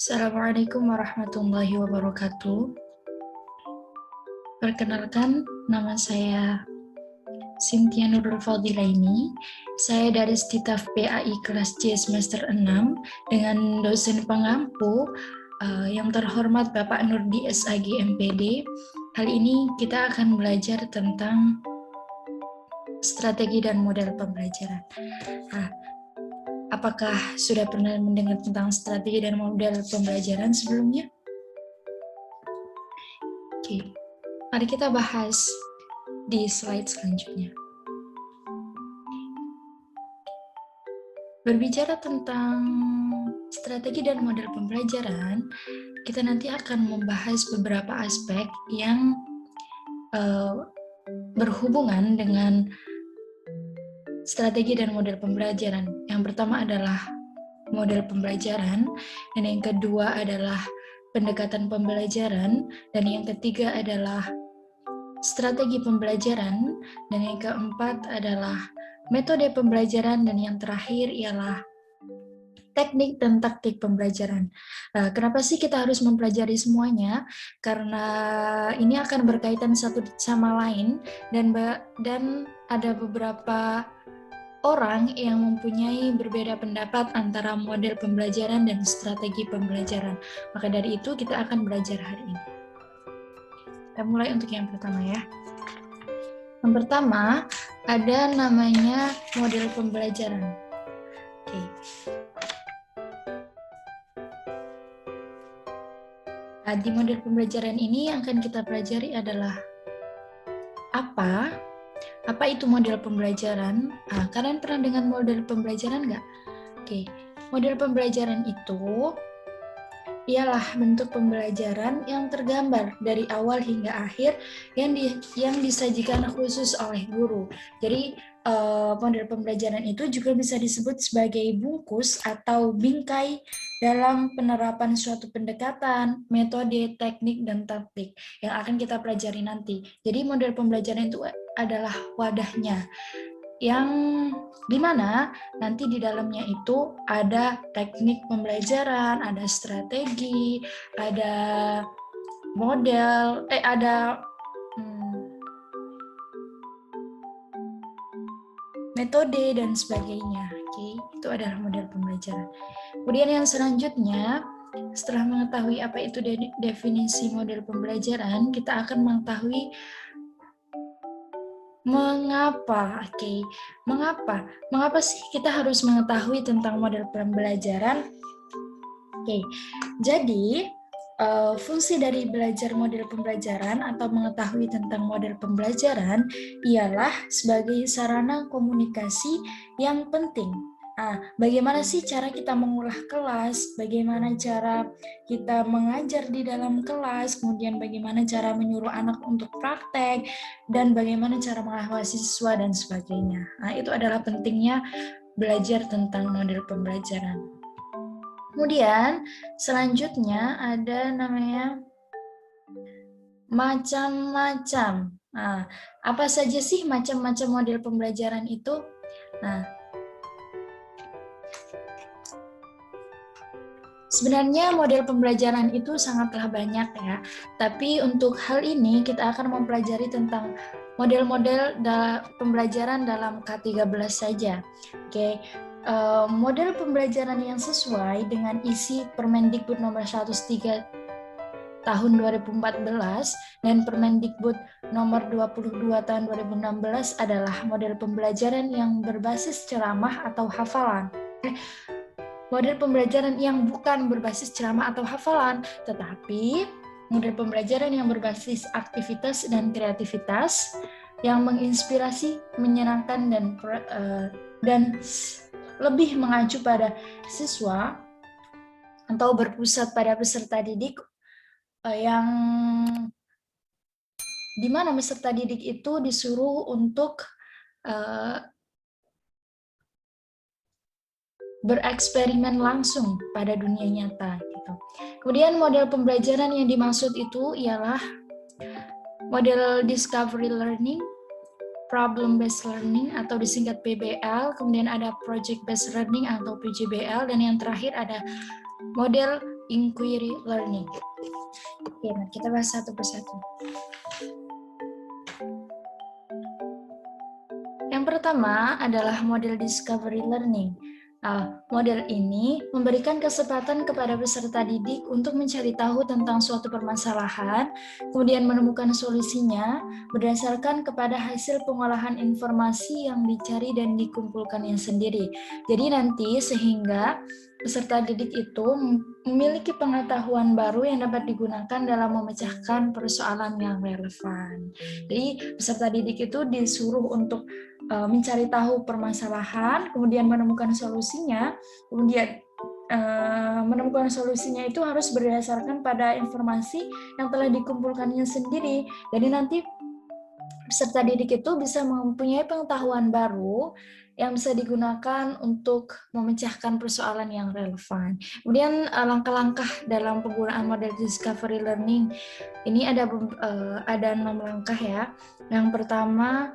Assalamualaikum warahmatullahi wabarakatuh. Perkenalkan, nama saya Cynthia Nurul Fadilaini. Saya dari Stitaf PAI kelas C semester 6 dengan dosen pengampu yang terhormat Bapak Nurdi SAG MPD. Kali ini kita akan belajar tentang strategi dan model pembelajaran. Apakah sudah pernah mendengar tentang strategi dan model pembelajaran sebelumnya? Oke, mari kita bahas di slide selanjutnya. Berbicara tentang strategi dan model pembelajaran, kita nanti akan membahas beberapa aspek yang berhubungan dengan strategi dan model pembelajaran. Yang pertama adalah model pembelajaran, dan yang kedua adalah pendekatan pembelajaran, dan yang ketiga adalah strategi pembelajaran, dan yang keempat adalah metode pembelajaran, dan yang terakhir ialah teknik dan taktik pembelajaran. Kenapa sih kita harus mempelajari semuanya? Karena ini akan berkaitan satu sama lain, dan ada beberapa orang yang mempunyai berbeda pendapat antara model pembelajaran dan strategi pembelajaran. Maka dari itu kita akan belajar hari ini. Kita mulai untuk yang pertama ya. Yang pertama ada namanya model pembelajaran. Oke. Nah, di model pembelajaran ini yang akan kita pelajari adalah apa itu model pembelajaran? Kalian pernah dengar model pembelajaran nggak? Oke, model pembelajaran itu ialah bentuk pembelajaran yang tergambar dari awal hingga akhir yang disajikan khusus oleh guru. Jadi model pembelajaran itu juga bisa disebut sebagai bungkus atau bingkai dalam penerapan suatu pendekatan, metode, teknik, dan taktik yang akan kita pelajari nanti. Jadi model pembelajaran itu adalah wadahnya, yang dimana nanti di dalamnya itu ada teknik pembelajaran, ada strategi, ada model, ada metode dan sebagainya. Oke, itu adalah model pembelajaran. Kemudian yang selanjutnya, setelah mengetahui apa itu definisi model pembelajaran, kita akan mengetahui mengapa. Oke, mengapa sih kita harus mengetahui tentang model pembelajaran? Oke, jadi fungsi dari belajar model pembelajaran atau mengetahui tentang model pembelajaran ialah sebagai sarana komunikasi yang penting. Bagaimana sih cara kita mengolah kelas, bagaimana cara kita mengajar di dalam kelas, kemudian bagaimana cara menyuruh anak untuk praktek, dan bagaimana cara mengawasi siswa dan sebagainya. Itu adalah pentingnya belajar tentang model pembelajaran. Kemudian selanjutnya ada namanya macam-macam. Apa saja sih macam-macam model pembelajaran itu? Sebenarnya model pembelajaran itu sangatlah banyak ya, tapi untuk hal ini kita akan mempelajari tentang model-model pembelajaran dalam K13 saja. Oke, model pembelajaran yang sesuai dengan isi Permendikbud nomor 103 tahun 2014 dan Permendikbud nomor 22 tahun 2016 adalah model pembelajaran yang berbasis ceramah atau hafalan. Model pembelajaran yang bukan berbasis ceramah atau hafalan, tetapi model pembelajaran yang berbasis aktivitas dan kreativitas yang menginspirasi, menyenangkan, dan lebih mengacu pada siswa atau berpusat pada peserta didik, yang di mana peserta didik itu disuruh untuk bereksperimen langsung pada dunia nyata gitu. Kemudian model pembelajaran yang dimaksud itu ialah model discovery learning, problem based learning atau disingkat PBL, kemudian ada project based learning atau PJBL, dan yang terakhir ada model inquiry learning. Oke, nah kita bahas satu persatu. Yang pertama adalah model discovery learning. Model ini memberikan kesempatan kepada peserta didik untuk mencari tahu tentang suatu permasalahan, kemudian menemukan solusinya berdasarkan kepada hasil pengolahan informasi yang dicari dan dikumpulkannya sendiri. Jadi nanti sehingga peserta didik itu memiliki pengetahuan baru yang dapat digunakan dalam memecahkan persoalan yang relevan. Jadi peserta didik itu disuruh untuk mencari tahu permasalahan, kemudian menemukan solusinya, kemudian menemukan solusinya itu harus berdasarkan pada informasi yang telah dikumpulkannya sendiri. Jadi nanti peserta didik itu bisa mempunyai pengetahuan baru yang bisa digunakan untuk memecahkan persoalan yang relevan. Kemudian langkah-langkah dalam penggunaan model discovery learning ini ada 6 langkah ya. Yang pertama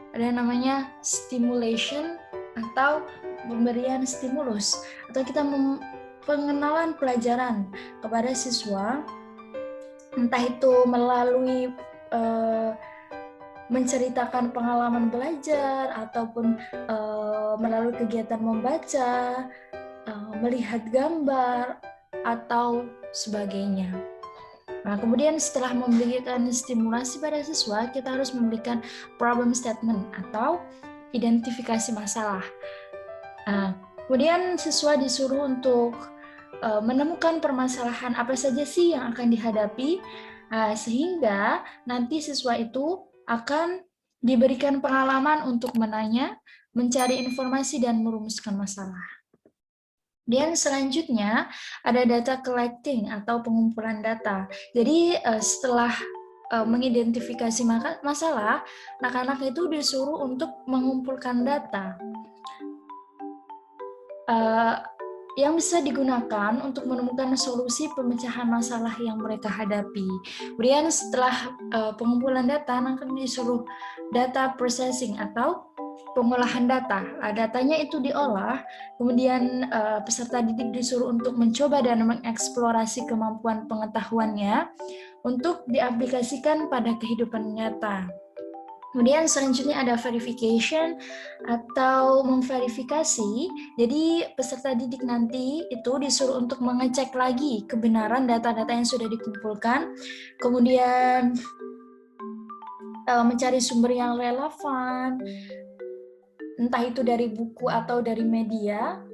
ada namanya stimulation atau pemberian stimulus, atau kita pengenalan pelajaran kepada siswa, entah itu melalui menceritakan pengalaman belajar ataupun melalui kegiatan membaca, melihat gambar atau sebagainya. Nah, kemudian setelah memberikan stimulasi pada siswa, kita harus memberikan problem statement atau identifikasi masalah. Nah, kemudian siswa disuruh untuk menemukan permasalahan apa saja sih yang akan dihadapi, sehingga nanti siswa itu akan diberikan pengalaman untuk menanya, mencari informasi, dan merumuskan masalah. Dan selanjutnya ada data collecting atau pengumpulan data. Jadi setelah mengidentifikasi masalah, anak-anak itu disuruh untuk mengumpulkan data yang bisa digunakan untuk menemukan solusi pemecahan masalah yang mereka hadapi. Kemudian setelah pengumpulan data, anak disuruh data processing atau pengolahan data. Datanya itu diolah, kemudian peserta didik disuruh untuk mencoba dan mengeksplorasi kemampuan pengetahuannya untuk diaplikasikan pada kehidupan nyata. Kemudian selanjutnya ada verification atau memverifikasi. Jadi peserta didik nanti itu disuruh untuk mengecek lagi kebenaran data-data yang sudah dikumpulkan, kemudian mencari sumber yang relevan, entah itu dari buku atau dari media,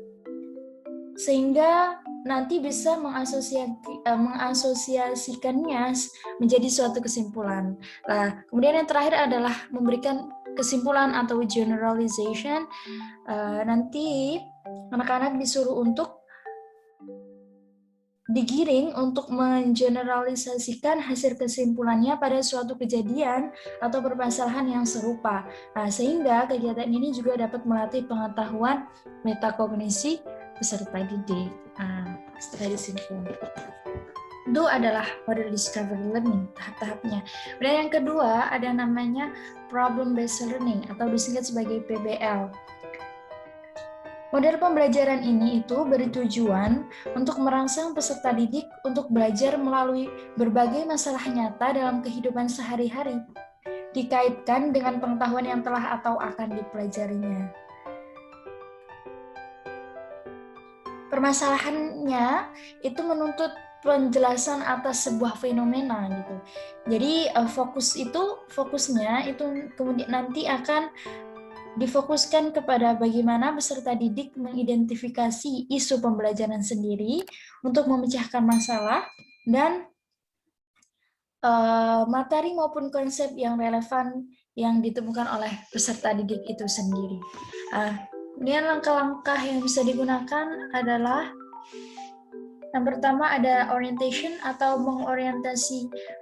sehingga nanti bisa mengasosiasikannya menjadi suatu kesimpulan. Nah, kemudian yang terakhir adalah memberikan kesimpulan atau generalization. Nanti anak-anak disuruh untuk digiring untuk mengeneralisasikan hasil kesimpulannya pada suatu kejadian atau permasalahan yang serupa. Nah, sehingga kegiatan ini juga dapat melatih pengetahuan metakognisi peserta didik. Setelah disimpulkan, itu adalah model discovery learning, tahap-tahapnya. Dan yang kedua ada namanya problem based learning atau disingkat sebagai PBL. Model pembelajaran ini itu bertujuan untuk merangsang peserta didik untuk belajar melalui berbagai masalah nyata dalam kehidupan sehari-hari, dikaitkan dengan pengetahuan yang telah atau akan dipelajarinya. Permasalahannya itu menuntut penjelasan atas sebuah fenomena gitu. Jadi fokusnya itu kemudian nanti akan difokuskan kepada bagaimana peserta didik mengidentifikasi isu pembelajaran sendiri untuk memecahkan masalah dan materi maupun konsep yang relevan yang ditemukan oleh peserta didik itu sendiri. Kemudian langkah-langkah yang bisa digunakan adalah yang pertama ada orientation atau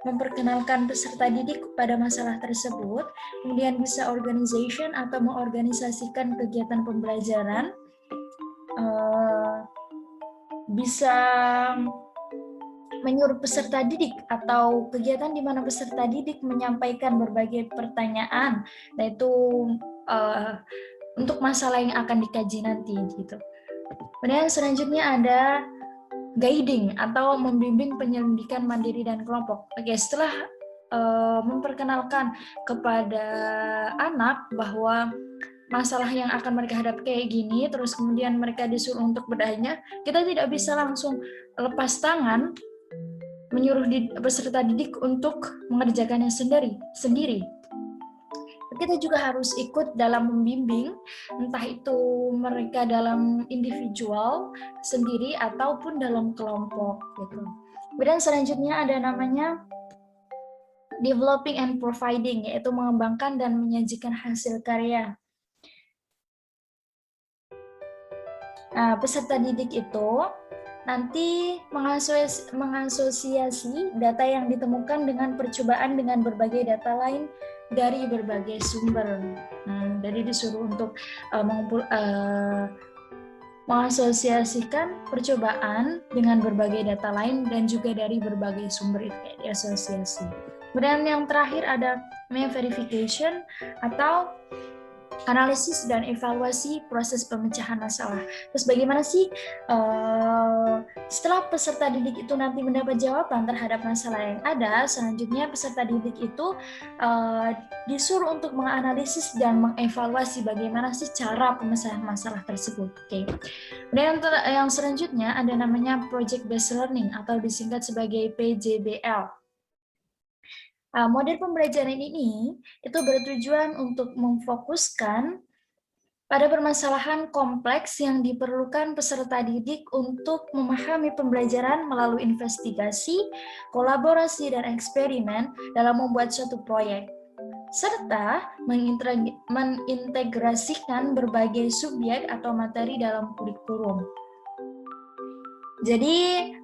memperkenalkan peserta didik pada masalah tersebut. Kemudian bisa organization atau mengorganisasikan kegiatan pembelajaran. Bisa menyuruh peserta didik atau kegiatan di mana peserta didik menyampaikan berbagai pertanyaan, yaitu untuk masalah yang akan dikaji nanti gitu. Kemudian selanjutnya ada guiding atau membimbing penyelidikan mandiri dan kelompok. Oke, setelah memperkenalkan kepada anak bahwa masalah yang akan mereka hadapi kayak gini, terus kemudian mereka disuruh untuk berdaya, kita tidak bisa langsung lepas tangan menyuruh peserta didik untuk mengerjakannya sendiri. Kita juga harus ikut dalam membimbing, entah itu mereka dalam individual sendiri ataupun dalam kelompok gitu. Kemudian selanjutnya ada namanya developing and providing, yaitu mengembangkan dan menyajikan hasil karya. Nah, peserta didik itu nanti mengasosiasi data yang ditemukan dengan percobaan dengan berbagai data lain dari berbagai sumber. Jadi disuruh untuk mengasosiasikan percobaan dengan berbagai data lain dan juga dari berbagai sumber itu kayak diasosiasi. Kemudian yang terakhir ada verification atau analisis dan evaluasi proses pemecahan masalah. Terus bagaimana sih setelah peserta didik itu nanti mendapat jawaban terhadap masalah yang ada, selanjutnya peserta didik itu disuruh untuk menganalisis dan mengevaluasi bagaimana sih cara pemecahan masalah tersebut. Oke. Dan yang selanjutnya ada namanya project based learning atau disingkat sebagai PJBL. Model pembelajaran ini itu bertujuan untuk memfokuskan pada permasalahan kompleks yang diperlukan peserta didik untuk memahami pembelajaran melalui investigasi, kolaborasi, dan eksperimen dalam membuat suatu proyek, serta mengintegrasikan berbagai subjek atau materi dalam kurikulum. Jadi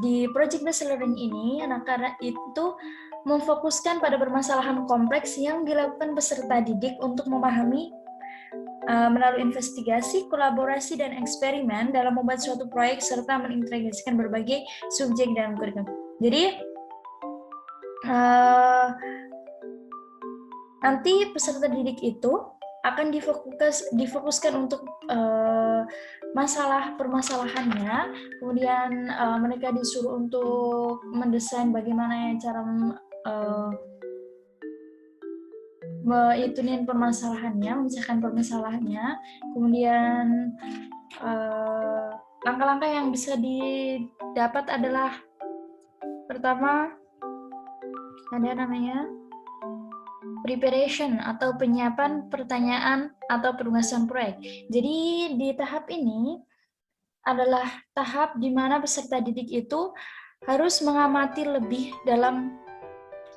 di project based learning ini anak-anak itu memfokuskan pada permasalahan kompleks yang dilakukan peserta didik untuk memahami melalui investigasi, kolaborasi, dan eksperimen dalam membuat suatu proyek serta mengintegrasikan berbagai subjek dalam kurikulum. Jadi nanti peserta didik itu akan difokuskan untuk permasalahannya, kemudian mereka disuruh untuk mendesain bagaimana cara memecahkan permasalahannya, kemudian langkah-langkah yang bisa didapat adalah pertama ada namanya preparation atau penyiapan pertanyaan atau penugasan proyek. Jadi di tahap ini adalah tahap di mana peserta didik itu harus mengamati lebih dalam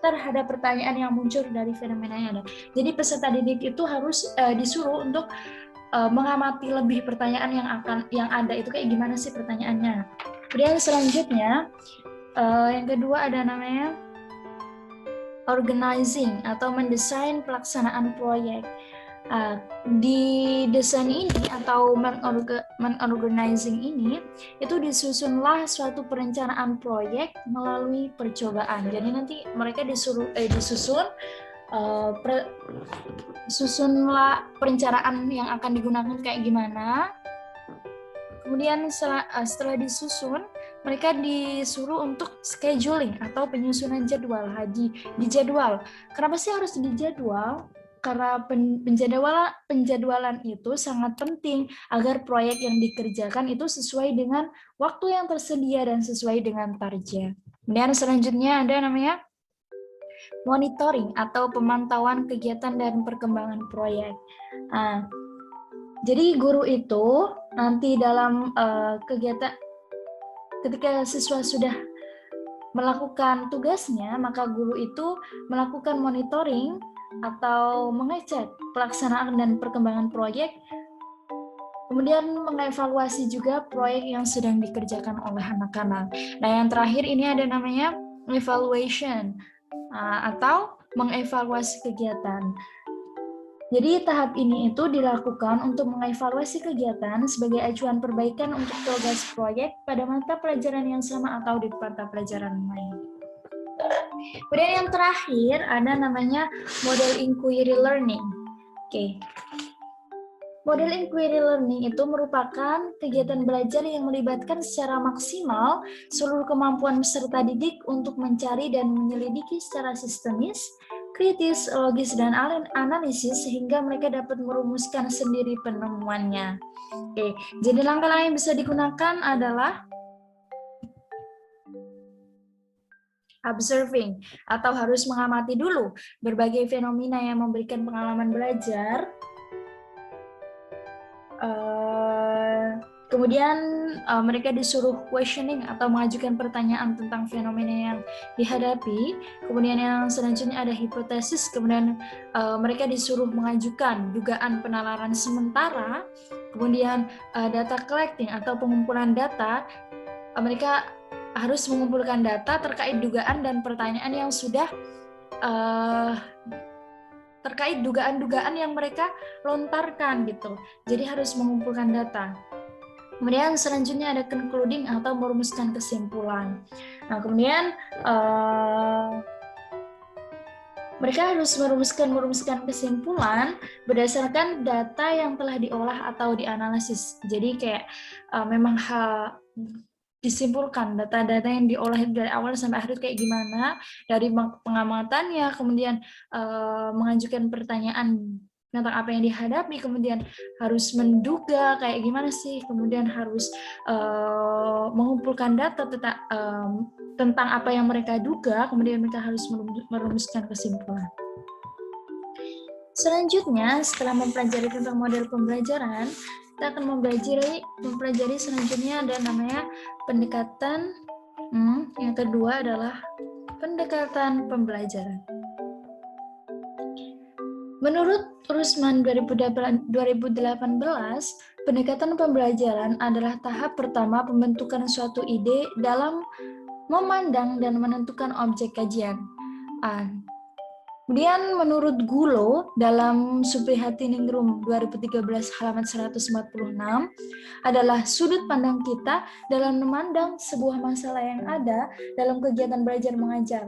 terhadap pertanyaan yang muncul dari fenomena yang ada. Jadi peserta didik itu harus disuruh untuk mengamati lebih pertanyaan yang ada itu kayak gimana sih pertanyaannya. Kemudian selanjutnya yang kedua ada namanya organizing atau mendesain pelaksanaan proyek. Di desain ini atau men-organizing ini itu disusunlah suatu perencanaan proyek melalui percobaan. Jadi nanti mereka susunlah perencanaan yang akan digunakan kayak gimana. Kemudian setelah disusun, mereka disuruh untuk scheduling atau penyusunan jadwal dijadwal. Kenapa sih harus dijadwal? Karena penjadwalan itu sangat penting agar proyek yang dikerjakan itu sesuai dengan waktu yang tersedia dan sesuai dengan target. Dan selanjutnya ada namanya monitoring atau pemantauan kegiatan dan perkembangan proyek. Jadi guru itu nanti dalam kegiatan ketika siswa sudah melakukan tugasnya, maka guru itu melakukan monitoring atau mengecek pelaksanaan dan perkembangan proyek, kemudian mengevaluasi juga proyek yang sedang dikerjakan oleh anak-anak. Nah, yang terakhir ini ada namanya evaluation atau mengevaluasi kegiatan. Jadi tahap ini itu dilakukan untuk mengevaluasi kegiatan sebagai acuan perbaikan untuk tugas proyek pada mata pelajaran yang sama atau di mata pelajaran lain. Kemudian yang terakhir ada namanya model inquiry learning. Oke. Model inquiry learning itu merupakan kegiatan belajar yang melibatkan secara maksimal seluruh kemampuan peserta didik untuk mencari dan menyelidiki secara sistemis, kritis, logis, dan analisis sehingga mereka dapat merumuskan sendiri penemuannya. Oke, jadi langkah yang bisa digunakan adalah observing atau harus mengamati dulu berbagai fenomena yang memberikan pengalaman belajar. Kemudian mereka disuruh questioning atau mengajukan pertanyaan tentang fenomena yang dihadapi. Kemudian yang selanjutnya ada hipotesis. Kemudian mereka disuruh mengajukan dugaan penalaran sementara. Kemudian data collecting atau pengumpulan data. Mereka harus mengumpulkan data terkait dugaan dan pertanyaan yang sudah terkait dugaan-dugaan yang mereka lontarkan gitu. Jadi harus mengumpulkan data. Kemudian selanjutnya ada concluding atau merumuskan kesimpulan. Nah, kemudian mereka harus merumuskan kesimpulan berdasarkan data yang telah diolah atau dianalisis. Jadi kayak memang disimpulkan data-data yang diolah dari awal sampai akhir kayak gimana, dari pengamatannya, kemudian mengajukan pertanyaan tentang apa yang dihadapi, kemudian harus menduga kayak gimana sih, kemudian harus mengumpulkan data tentang apa yang mereka duga, kemudian mereka harus merumuskan kesimpulan. Selanjutnya, setelah mempelajari tentang model pembelajaran, kita akan mempelajari selanjutnya ada namanya pendekatan. Yang kedua adalah pendekatan pembelajaran. Menurut Rusman 2018, pendekatan pembelajaran adalah tahap pertama pembentukan suatu ide dalam memandang dan menentukan objek kajian. Kemudian menurut Gulo dalam Suprihatiningrum 2013 halaman 146 adalah sudut pandang kita dalam memandang sebuah masalah yang ada dalam kegiatan belajar mengajar.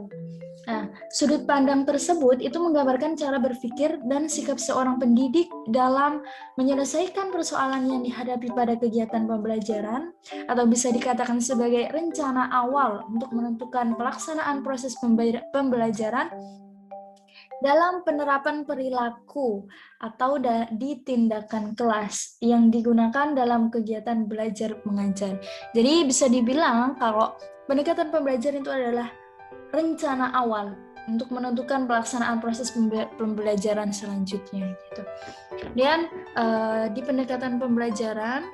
Nah, sudut pandang tersebut itu menggambarkan cara berpikir dan sikap seorang pendidik dalam menyelesaikan persoalan yang dihadapi pada kegiatan pembelajaran, atau bisa dikatakan sebagai rencana awal untuk menentukan pelaksanaan proses pembelajaran dalam penerapan perilaku atau di tindakan kelas yang digunakan dalam kegiatan belajar mengajar. Jadi bisa dibilang kalau pendekatan pembelajaran itu adalah rencana awal untuk menentukan pelaksanaan proses pembelajaran selanjutnya gitu. Dan di pendekatan pembelajaran,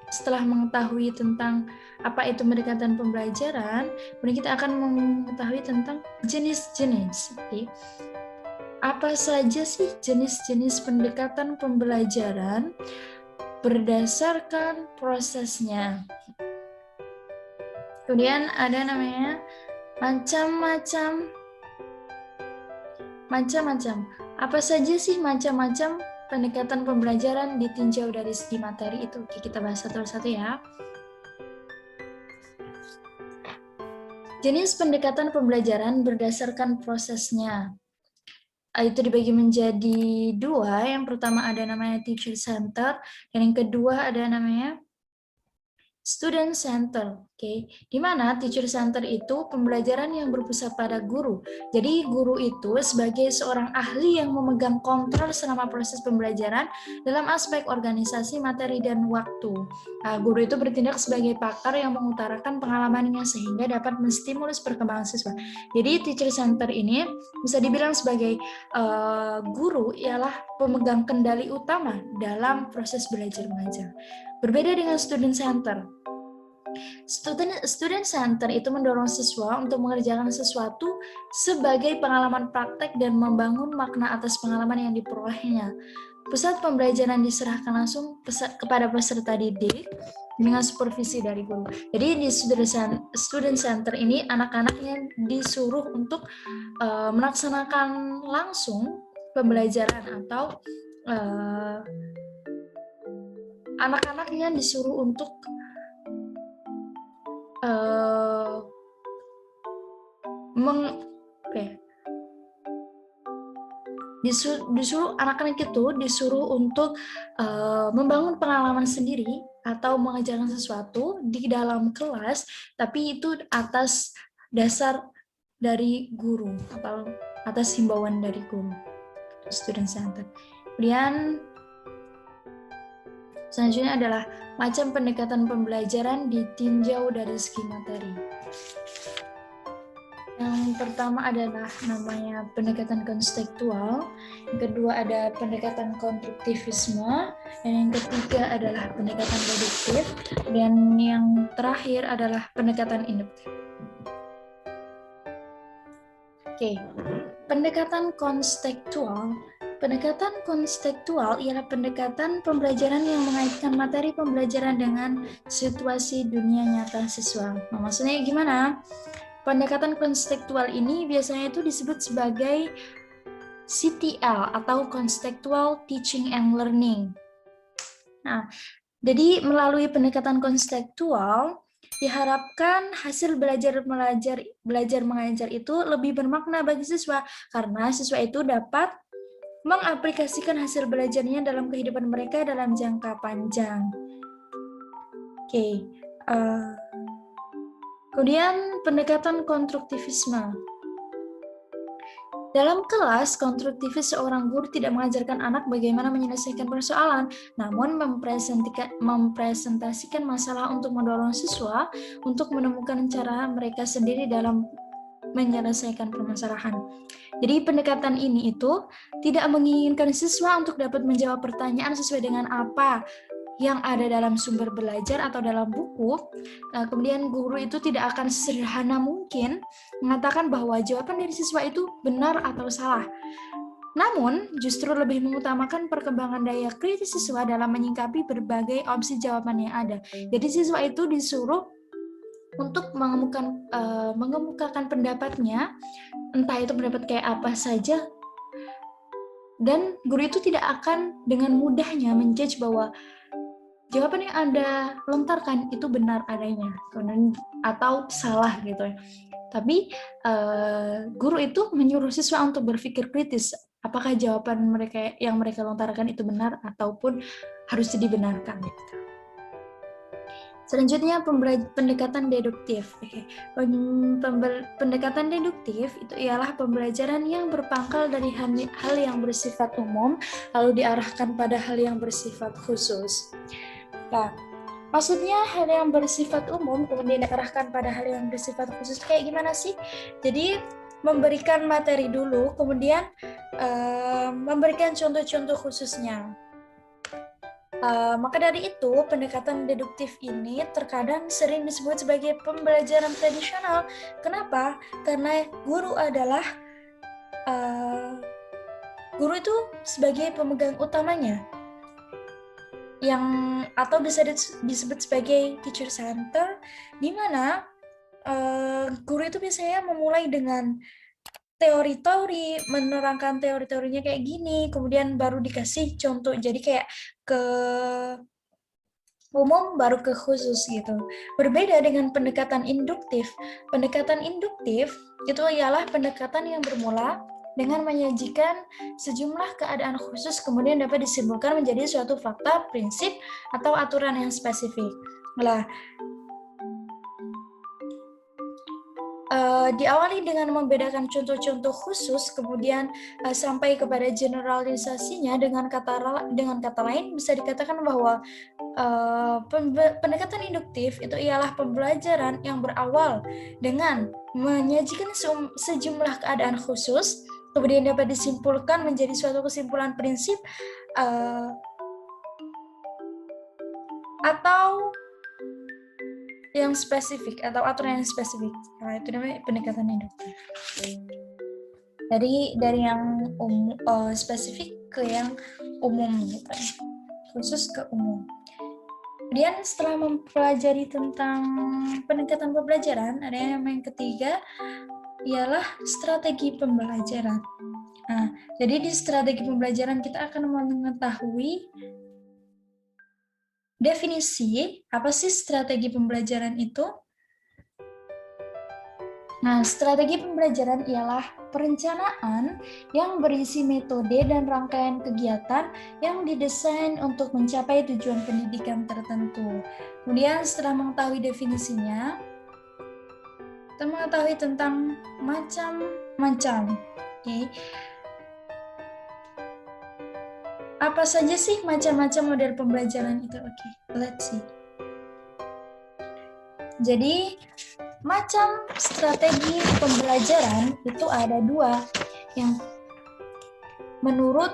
setelah mengetahui tentang apa itu pendekatan pembelajaran, kemudian kita akan mengetahui tentang jenis-jenis. Apa saja sih jenis-jenis pendekatan pembelajaran berdasarkan prosesnya. Kemudian ada namanya macam-macam. Apa saja sih macam-macam pendekatan pembelajaran ditinjau dari segi materi itu? Oke, kita bahas satu-satu ya. Jenis pendekatan pembelajaran berdasarkan prosesnya. Itu dibagi menjadi dua. Yang pertama ada namanya teacher center, dan yang kedua ada namanya student center. Oke, di mana teacher center itu pembelajaran yang berpusat pada guru. Jadi guru itu sebagai seorang ahli yang memegang kontrol selama proses pembelajaran dalam aspek organisasi, materi, dan waktu. Nah, guru itu bertindak sebagai pakar yang mengutarakan pengalamannya sehingga dapat menstimulus perkembangan siswa. Jadi teacher center ini bisa dibilang sebagai guru ialah pemegang kendali utama dalam proses belajar mengajar. Berbeda dengan student center. Student center itu mendorong siswa untuk mengerjakan sesuatu sebagai pengalaman praktek dan membangun makna atas pengalaman yang diperolehnya. Pusat pembelajaran diserahkan langsung kepada peserta didik dengan supervisi dari guru. Jadi di student center ini anak-anaknya disuruh untuk melaksanakan langsung pembelajaran, atau anak-anaknya disuruh untuk disuruh anak-anak itu disuruh untuk membangun pengalaman sendiri atau mengajarkan sesuatu di dalam kelas, tapi itu atas dasar dari guru atau atas himbauan dari guru, student center. Kemudian selanjutnya adalah macam pendekatan pembelajaran ditinjau dari segi materi. Yang pertama adalah namanya pendekatan konstekstual, yang kedua ada pendekatan konstruktivisme, dan yang ketiga adalah pendekatan deduktif, dan yang terakhir adalah pendekatan induktif. Oke, pendekatan konstekstual. Pendekatan konstekstual ialah pendekatan pembelajaran yang mengaitkan materi pembelajaran dengan situasi dunia nyata siswa. Nah, maksudnya gimana? Pendekatan konstekstual ini biasanya itu disebut sebagai CTL atau Contextual Teaching and Learning. Nah, jadi melalui pendekatan konstekstual diharapkan hasil belajar mengajar itu lebih bermakna bagi siswa karena siswa itu dapat mengaplikasikan hasil belajarnya dalam kehidupan mereka dalam jangka panjang. Oke. Kemudian pendekatan konstruktivisme. Dalam kelas, konstruktivis seorang guru tidak mengajarkan anak bagaimana menyelesaikan persoalan, namun mempresentasikan masalah untuk mendorong siswa untuk menemukan cara mereka sendiri dalam menyelesaikan permasalahan. Jadi pendekatan ini itu tidak menginginkan siswa untuk dapat menjawab pertanyaan sesuai dengan apa yang ada dalam sumber belajar atau dalam buku. Kemudian guru itu tidak akan sederhana mungkin mengatakan bahwa jawaban dari siswa itu benar atau salah. Namun, justru lebih mengutamakan perkembangan daya kritis siswa dalam menyingkapi berbagai opsi jawaban yang ada. Jadi siswa itu disuruh untuk mengemukakan pendapatnya, entah itu pendapat kayak apa saja, dan guru itu tidak akan dengan mudahnya menjudge bahwa jawaban yang Anda lontarkan itu benar adanya atau salah gitu ya. Tapi guru itu menyuruh siswa untuk berpikir kritis, apakah jawaban yang mereka lontarkan itu benar ataupun harus dibenarkan. Selanjutnya pendekatan deduktif. Pendekatan deduktif itu ialah pembelajaran yang berpangkal dari hal yang bersifat umum lalu diarahkan pada hal yang bersifat khusus. Nah, maksudnya hal yang bersifat umum kemudian diarahkan pada hal yang bersifat khusus kayak gimana sih? Jadi memberikan materi dulu, kemudian memberikan contoh-contoh khususnya. Maka dari itu, pendekatan deduktif ini terkadang sering disebut sebagai pembelajaran tradisional. Kenapa? Karena guru itu sebagai pemegang utamanya, atau bisa disebut sebagai teacher center, di mana guru itu biasanya memulai dengan teori-teori, menerangkan teori-teorinya kayak gini, kemudian baru dikasih contoh, jadi kayak ke umum baru ke khusus gitu. Berbeda dengan pendekatan induktif. Pendekatan induktif itu ialah pendekatan yang bermula dengan menyajikan sejumlah keadaan khusus kemudian dapat disimpulkan menjadi suatu fakta, prinsip, atau aturan yang spesifik. Nah, diawali dengan membedakan contoh-contoh khusus, kemudian sampai kepada generalisasinya. Dengan kata lain bisa dikatakan bahwa pendekatan induktif itu ialah pembelajaran yang berawal dengan menyajikan sejumlah keadaan khusus, kemudian dapat disimpulkan menjadi suatu kesimpulan prinsip atau yang spesifik atau aturan yang spesifik. Nah, itu namanya pendekatan induktif. Dari yang spesifik ke yang umum gitu, khusus ke umum. Kemudian setelah mempelajari tentang pendekatan pembelajaran, ada yang ketiga ialah strategi pembelajaran. Nah, jadi di strategi pembelajaran kita akan mengetahui definisi apa sih strategi pembelajaran itu. Nah, strategi pembelajaran ialah perencanaan yang berisi metode dan rangkaian kegiatan yang didesain untuk mencapai tujuan pendidikan tertentu. Kemudian setelah mengetahui definisinya, kita mengetahui tentang macam-macam. Oke. Apa saja sih macam-macam model pembelajaran itu? Oke, let's see. Jadi, macam strategi pembelajaran itu ada dua. Yang menurut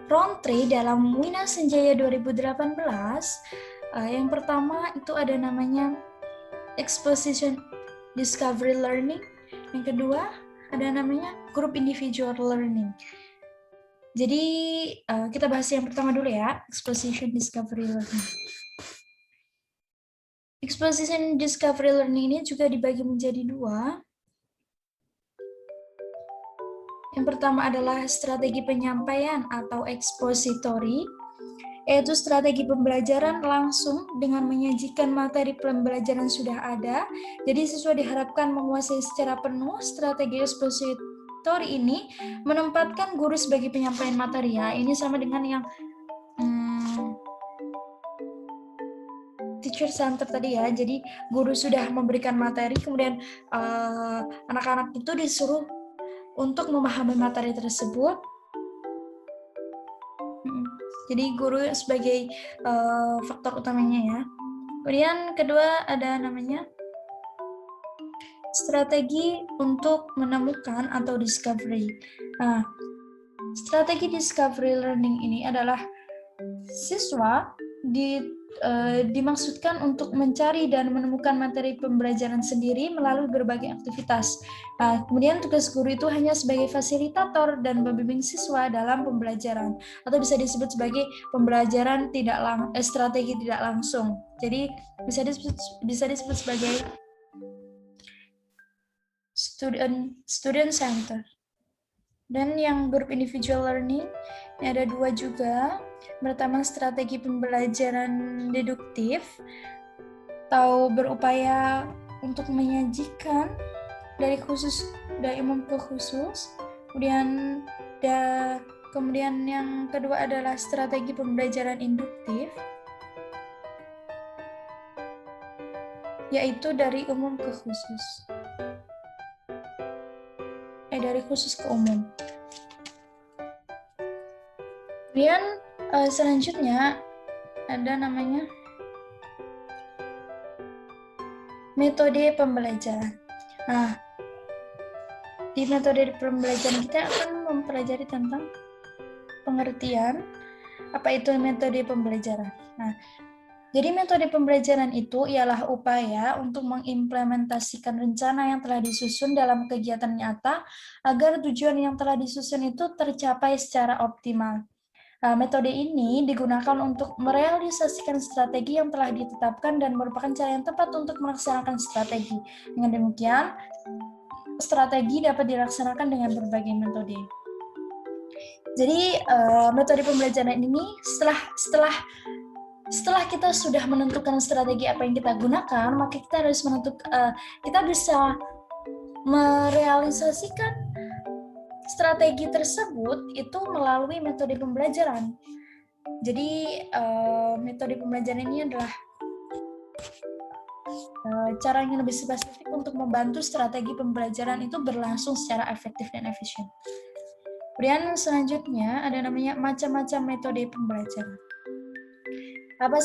Rountree dalam Wina Senjaya 2018, yang pertama itu ada namanya Exposition Discovery Learning. Yang kedua ada namanya Group Individual Learning. Jadi kita bahas yang pertama dulu ya, Exposition Discovery Learning. Exposition Discovery Learning ini juga dibagi menjadi dua. Yang pertama adalah strategi penyampaian atau expository, yaitu strategi pembelajaran langsung dengan menyajikan materi pembelajaran sudah ada. Jadi siswa diharapkan menguasai secara penuh strategi expository ini, menempatkan guru sebagai penyampaian materi ya. Ini sama dengan yang teacher center tadi ya, jadi guru sudah memberikan materi, kemudian anak-anak itu disuruh untuk memahami materi tersebut. Jadi guru sebagai faktor utamanya ya. Kemudian kedua ada namanya strategi untuk menemukan atau discovery. Nah, strategi discovery learning ini adalah siswa dimaksudkan untuk mencari dan menemukan materi pembelajaran sendiri melalui berbagai aktivitas. Nah, kemudian tugas guru itu hanya sebagai fasilitator dan membimbing siswa dalam pembelajaran, atau bisa disebut sebagai pembelajaran strategi tidak langsung. Jadi bisa disebut sebagai student center. Dan yang group individual learning, ini ada dua juga. Pertama, strategi pembelajaran deduktif, atau berupaya untuk menyajikan dari umum ke khusus. Kemudian yang kedua adalah strategi pembelajaran induktif, yaitu dari umum ke khusus. Dari khusus ke umum. Kemudian selanjutnya ada namanya metode pembelajaran. Nah, di metode pembelajaran kita akan mempelajari tentang pengertian apa itu metode pembelajaran. Nah, jadi metode pembelajaran itu ialah upaya untuk mengimplementasikan rencana yang telah disusun dalam kegiatan nyata agar tujuan yang telah disusun itu tercapai secara optimal. Metode ini digunakan untuk merealisasikan strategi yang telah ditetapkan dan merupakan cara yang tepat untuk melaksanakan strategi. Dengan demikian, strategi dapat dilaksanakan dengan berbagai metode. Jadi, metode pembelajaran ini setelah kita sudah menentukan strategi apa yang kita gunakan, maka kita harus kita bisa merealisasikan strategi tersebut itu melalui metode pembelajaran. Jadi metode pembelajaran ini adalah cara yang lebih spesifik untuk membantu strategi pembelajaran itu berlangsung secara efektif dan efisien. Kemudian selanjutnya ada namanya macam-macam metode pembelajaran. Apa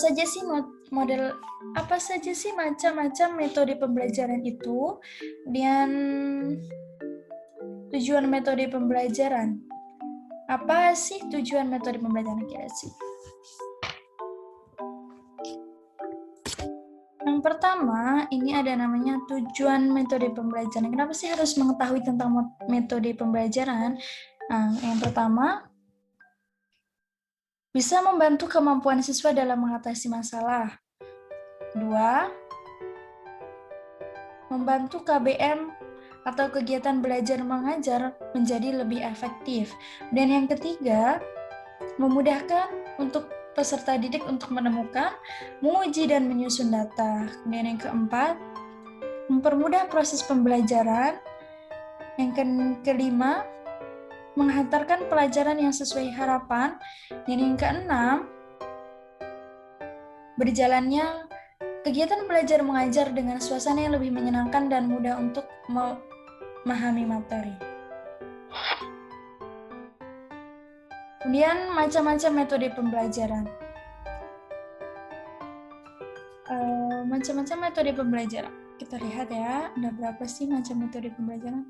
saja sih macam-macam metode pembelajaran itu? Dan tujuan metode pembelajaran. Apa sih tujuan metode pembelajaran kira-kira? Yang pertama, ini ada namanya tujuan metode pembelajaran. Kenapa sih harus mengetahui tentang metode pembelajaran? Nah, yang pertama, bisa membantu kemampuan siswa dalam mengatasi masalah. Kedua, membantu KBM atau kegiatan belajar mengajar menjadi lebih efektif. Dan yang ketiga, memudahkan untuk peserta didik untuk menemukan, menguji, dan menyusun data. Kemudian yang keempat, mempermudah proses pembelajaran. Yang kelima, menghantarkan pelajaran yang sesuai harapan. Dan yang keenam, berjalannya kegiatan belajar mengajar dengan suasana yang lebih menyenangkan dan mudah untuk memahami materi. Kemudian macam-macam metode pembelajaran. Macam-macam metode pembelajaran. Kita lihat ya, ada berapa sih macam metode pembelajaran?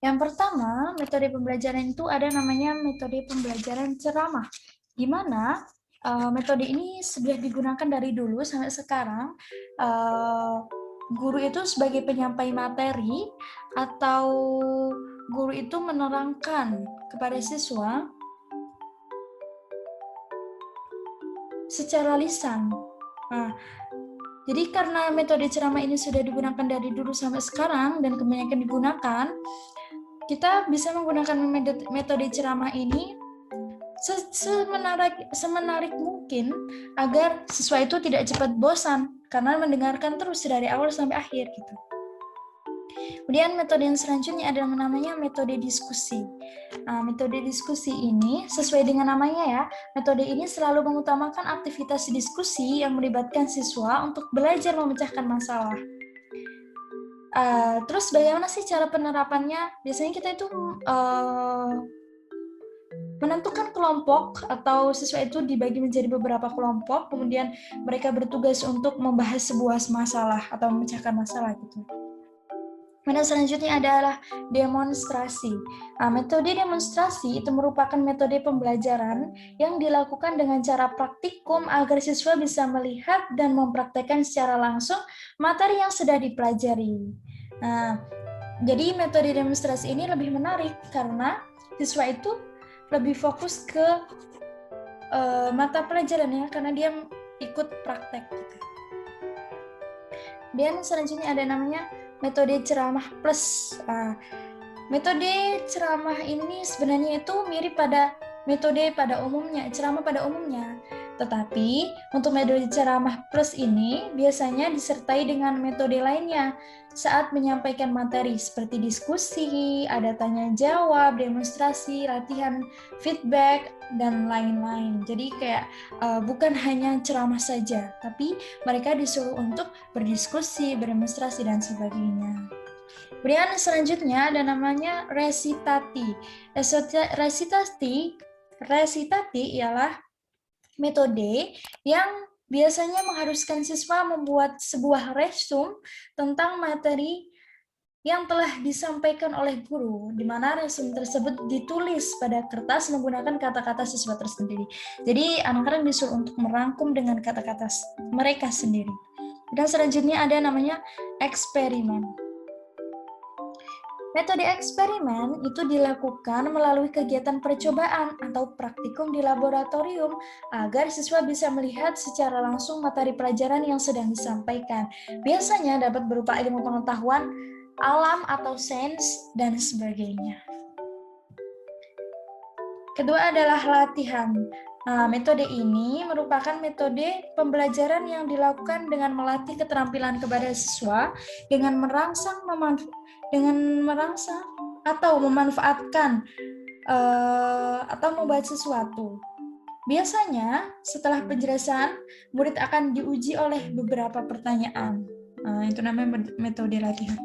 Yang pertama, metode pembelajaran itu ada namanya metode pembelajaran ceramah. Di mana metode ini sudah digunakan dari dulu sampai sekarang. Guru itu sebagai penyampai materi atau guru itu menerangkan kepada siswa secara lisan. Nah, jadi karena metode ceramah ini sudah digunakan dari dulu sampai sekarang dan kebanyakan digunakan, kita bisa menggunakan metode ceramah ini semenarik mungkin agar siswa itu tidak cepat bosan karena mendengarkan terus dari awal sampai akhir gitu. Kemudian metode yang selanjutnya adalah namanya metode diskusi. Nah, metode diskusi ini sesuai dengan namanya ya, metode ini selalu mengutamakan aktivitas diskusi yang melibatkan siswa untuk belajar memecahkan masalah. Terus bagaimana sih cara penerapannya? Biasanya kita itu menentukan kelompok atau siswa itu dibagi menjadi beberapa kelompok, kemudian mereka bertugas untuk membahas sebuah masalah atau memecahkan masalah gitu. Metode selanjutnya adalah demonstrasi. Metode demonstrasi itu merupakan metode pembelajaran yang dilakukan dengan cara praktikum agar siswa bisa melihat dan mempraktekkan secara langsung materi yang sudah dipelajari. Jadi metode demonstrasi ini lebih menarik karena siswa itu lebih fokus ke mata pelajarannya karena dia ikut praktek. Gitu. Dan selanjutnya ada namanya metode ceramah plus. Metode ceramah ini sebenarnya itu mirip pada metode pada umumnya, ceramah pada umumnya. Tetapi untuk metode ceramah plus ini biasanya disertai dengan metode lainnya saat menyampaikan materi seperti diskusi, ada tanya jawab, demonstrasi, latihan feedback, dan lain-lain. Jadi kayak bukan hanya ceramah saja, tapi mereka disuruh untuk berdiskusi, berdemonstrasi, dan sebagainya. Kemudian selanjutnya ada namanya resitati. Resitati ialah metode yang biasanya mengharuskan siswa membuat sebuah resume tentang materi yang telah disampaikan oleh guru, di mana resume tersebut ditulis pada kertas menggunakan kata-kata siswa tersendiri. Jadi anak-anak disuruh untuk merangkum dengan kata-kata mereka sendiri. Dan selanjutnya ada namanya eksperimen. Metode eksperimen itu dilakukan melalui kegiatan percobaan atau praktikum di laboratorium agar siswa bisa melihat secara langsung materi pelajaran yang sedang disampaikan. Biasanya dapat berupa ilmu pengetahuan alam atau sains dan sebagainya. Kedua adalah latihan. Metode ini merupakan metode pembelajaran yang dilakukan dengan melatih keterampilan kepada siswa dengan merangsang atau memanfaatkan atau membuat sesuatu. Biasanya setelah penjelasan, murid akan diuji oleh beberapa pertanyaan. Itu namanya metode latihan.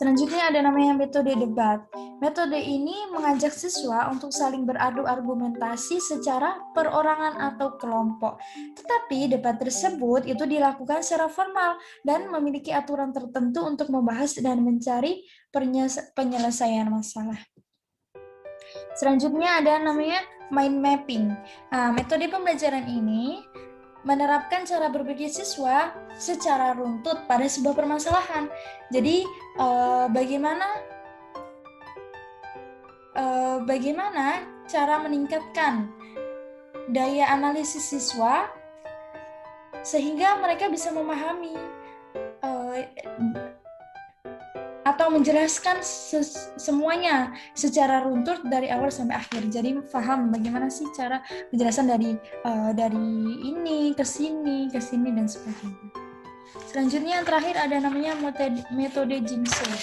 Selanjutnya ada namanya metode debat. Metode ini mengajak siswa untuk saling beradu argumentasi secara perorangan atau kelompok. Tetapi debat tersebut itu dilakukan secara formal dan memiliki aturan tertentu untuk membahas dan mencari penyelesaian masalah. Selanjutnya ada namanya mind mapping. Metode pembelajaran ini menerapkan cara berpikir siswa secara runtut pada sebuah permasalahan. Jadi bagaimana cara meningkatkan daya analisis siswa sehingga mereka bisa memahami atau atau menjelaskan semuanya secara runtut dari awal sampai akhir. Jadi paham bagaimana sih cara penjelasan dari ini ke sini dan sebagainya. Selanjutnya yang terakhir ada namanya metode Jigsaw.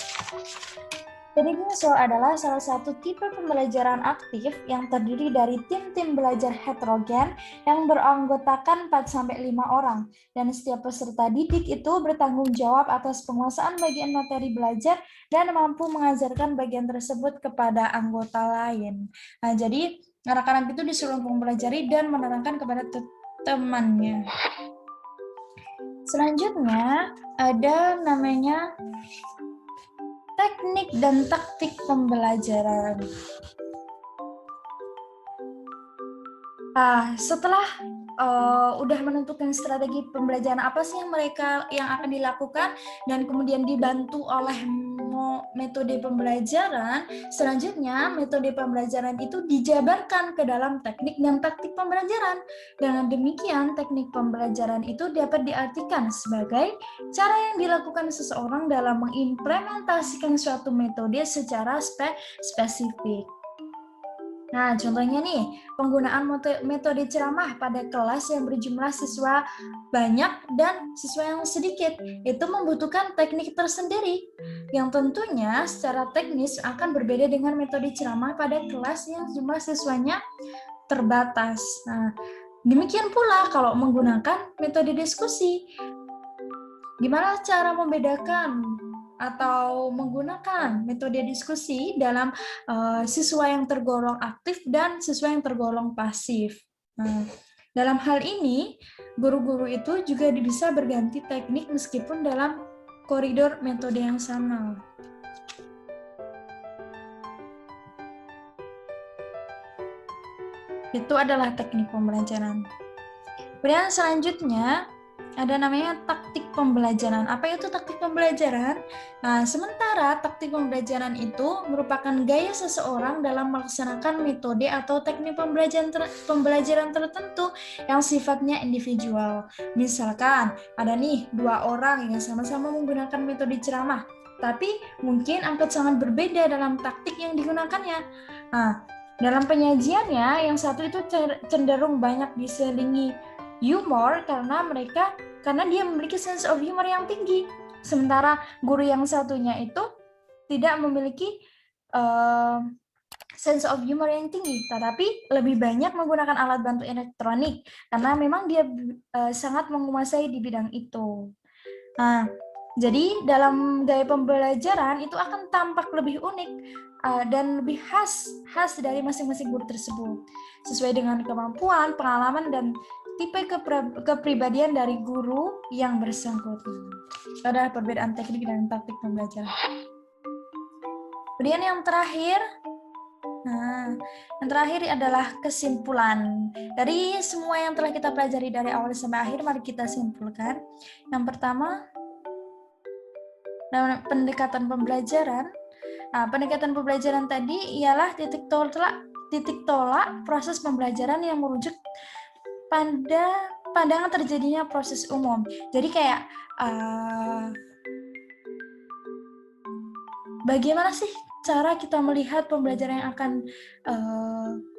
Jadi Jigsaw adalah salah satu tipe pembelajaran aktif yang terdiri dari tim-tim belajar heterogen yang beranggotakan 4-5 orang. Dan setiap peserta didik itu bertanggung jawab atas penguasaan bagian materi belajar dan mampu mengajarkan bagian tersebut kepada anggota lain. Nah, jadi anak-anak itu disuruh mempelajari dan menerangkan kepada temannya. Selanjutnya ada namanya teknik dan taktik pembelajaran. Setelah udah menentukan strategi pembelajaran apa sih yang akan dilakukan dan kemudian dibantu oleh metode pembelajaran, selanjutnya metode pembelajaran itu dijabarkan ke dalam teknik dan taktik pembelajaran. Dengan demikian, teknik pembelajaran itu dapat diartikan sebagai cara yang dilakukan seseorang dalam mengimplementasikan suatu metode secara spesifik. Nah, contohnya nih, penggunaan metode ceramah pada kelas yang berjumlah siswa banyak dan siswa yang sedikit, itu membutuhkan teknik tersendiri, yang tentunya secara teknis akan berbeda dengan metode ceramah pada kelas yang jumlah siswanya terbatas. Nah, demikian pula kalau menggunakan metode diskusi. Gimana cara membedakan atau menggunakan metode diskusi dalam siswa yang tergolong aktif dan siswa yang tergolong pasif. Nah, dalam hal ini, guru-guru itu juga bisa berganti teknik meskipun dalam koridor metode yang sama. Itu adalah teknik pembelajaran. Kemudian selanjutnya, ada namanya taktik pembelajaran. Apa itu taktik pembelajaran? Nah, sementara taktik pembelajaran itu merupakan gaya seseorang dalam melaksanakan metode atau teknik pembelajaran tertentu yang sifatnya individual. Misalkan, ada nih 2 orang yang sama-sama menggunakan metode ceramah, tapi mungkin akan sangat berbeda dalam taktik yang digunakannya. Nah, dalam penyajiannya, yang satu itu cenderung banyak diselingi humor karena dia memiliki sense of humor yang tinggi. Sementara guru yang satunya itu tidak memiliki sense of humor yang tinggi, tetapi lebih banyak menggunakan alat bantu elektronik karena memang dia sangat menguasai di bidang itu. Nah, jadi dalam gaya pembelajaran itu akan tampak lebih unik dan lebih khas dari masing-masing guru tersebut, sesuai dengan kemampuan, pengalaman, dan tipe kepribadian dari guru yang bersangkutan. Itu adalah perbedaan teknik dan taktik pembelajaran. Kemudian yang terakhir adalah kesimpulan. Dari semua yang telah kita pelajari dari awal sampai akhir, mari kita simpulkan. Yang pertama, pendekatan pembelajaran. Nah, pendekatan pembelajaran tadi ialah titik tolak proses pembelajaran yang merujuk pada pandangan terjadinya proses umum. Jadi kayak bagaimana sih cara kita melihat pembelajaran yang akan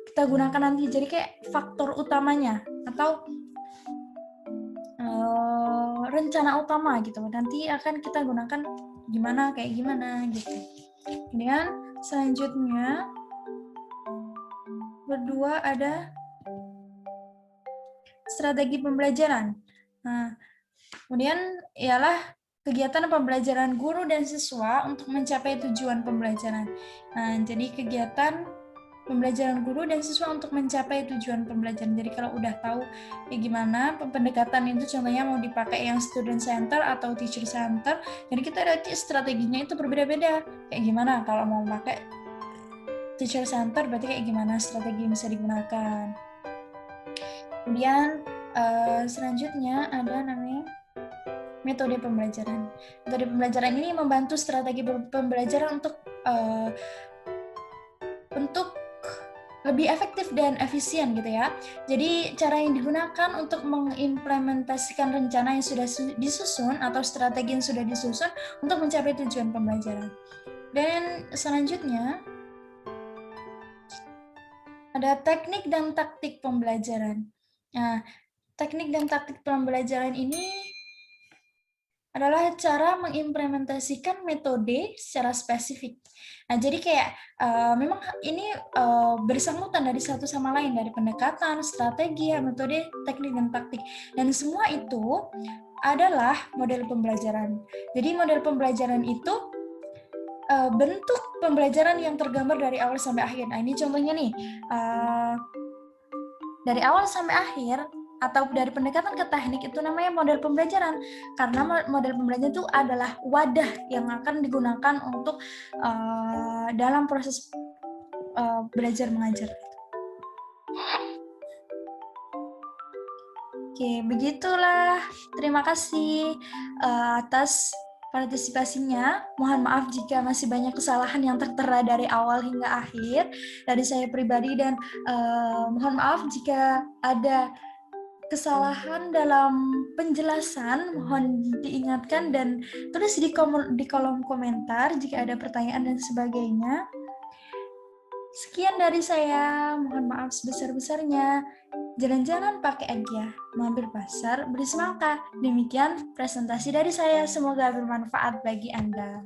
kita gunakan nanti. Jadi kayak faktor utamanya atau rencana utama gitu. Nanti akan kita gunakan kayak gimana gitu. Kemudian selanjutnya berdua ada strategi pembelajaran. Nah, kemudian ialah kegiatan pembelajaran guru dan siswa untuk mencapai tujuan pembelajaran. Nah, jadi kegiatan pembelajaran guru dan siswa untuk mencapai tujuan pembelajaran. Jadi kalau udah tahu gimana pendekatan itu, contohnya mau dipakai yang student center atau teacher center, jadi kita ada strateginya itu berbeda-beda. Kayak gimana kalau mau pakai teacher center, berarti kayak gimana strategi yang bisa digunakan. Kemudian selanjutnya ada namanya metode pembelajaran. Metode pembelajaran ini membantu strategi pembelajaran untuk lebih efektif dan efisien gitu ya. Jadi cara yang digunakan untuk mengimplementasikan rencana yang sudah disusun atau strategi yang sudah disusun untuk mencapai tujuan pembelajaran. Dan selanjutnya ada teknik dan taktik pembelajaran. Nah, teknik dan taktik pembelajaran ini adalah cara mengimplementasikan metode secara spesifik. Nah, jadi kayak memang ini bersangkutan dari satu sama lain, dari pendekatan, strategi, metode, teknik, dan taktik. Dan semua itu adalah model pembelajaran. Jadi model pembelajaran itu bentuk pembelajaran yang tergambar dari awal sampai akhir. Nah, ini contohnya nih, dari awal sampai akhir atau dari pendekatan ke teknik itu namanya model pembelajaran, karena model pembelajaran itu adalah wadah yang akan digunakan untuk dalam proses belajar mengajar. Oke, begitulah. Terima kasih atas partisipasinya. Mohon maaf jika masih banyak kesalahan yang tertera dari awal hingga akhir dari saya pribadi, dan mohon maaf jika ada kesalahan dalam penjelasan, mohon diingatkan dan tulis di kolom komentar jika ada pertanyaan dan sebagainya. Sekian dari saya, mohon maaf sebesar-besarnya. Jalan-jalan pakai Agia, mampir pasar, beli semangka. Demikian presentasi dari saya, semoga bermanfaat bagi Anda.